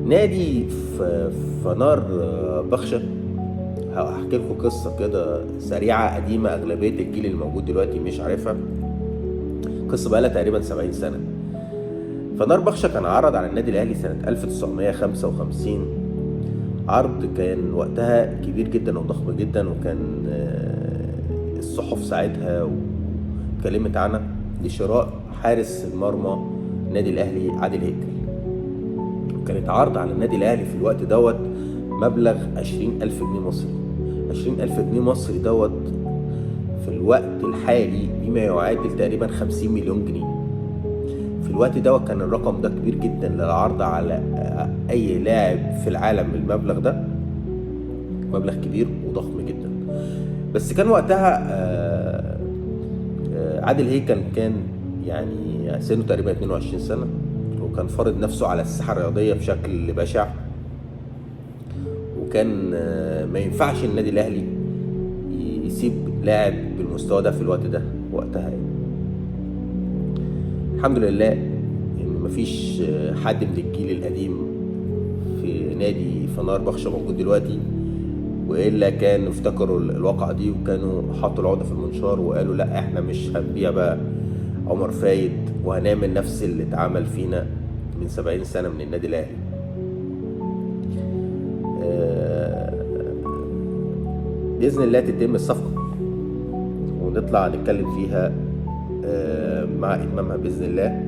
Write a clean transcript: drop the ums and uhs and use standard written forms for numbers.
نادي فنار بخشة. هحكي لكم قصة كده سريعة قديمة، أغلبية الجيل الموجود دلوقتي مش عارفها. قصة بقالها تقريبا 70 سنة. فنار بخشة كان عرض على النادي الأهلي سنة 1955. عرض كان وقتها كبير جدا وضخم جدا، وكان الصحف ساعتها واتكلمت عنها لشراء حارس المرمى النادي الأهلي عادل هيكل. كانت عرض على النادي الأهلي في الوقت دوت مبلغ 20,000 جنيه مصري. 20,000 جنيه مصري دوت في الوقت الحالي بما يعادل تقريبا 50 مليون جنيه. في الوقت دوت كان الرقم ده كبير جدا للعرض على أي لاعب في العالم بالمبلغ ده، مبلغ كبير وضخم جدا. بس كان وقتها عادل هيكل كان يعني سنه تقريبا 22 سنة، وكان فارض نفسه على الساحة الرياضية بشكل بشع، وكان ما ينفعش النادي الأهلي يسيب لاعب بالمستوى ده في الوقت ده وقتها يعني. الحمد لله ان مفيش حد من الجيل القديم في نادي فنار بخشة موجود دلوقتي، والا كان افتكروا الواقعة دي وكانوا حطوا العقدة في المنشار وقالوا لا احنا مش هنبيع بقى عمر فايد وهنعمل نفس اللي اتعمل فينا من 70 سنة من النادي الاهلي. بإذن الله تتم الصفقة ونطلع نتكلم فيها مع إتمامها بإذن الله.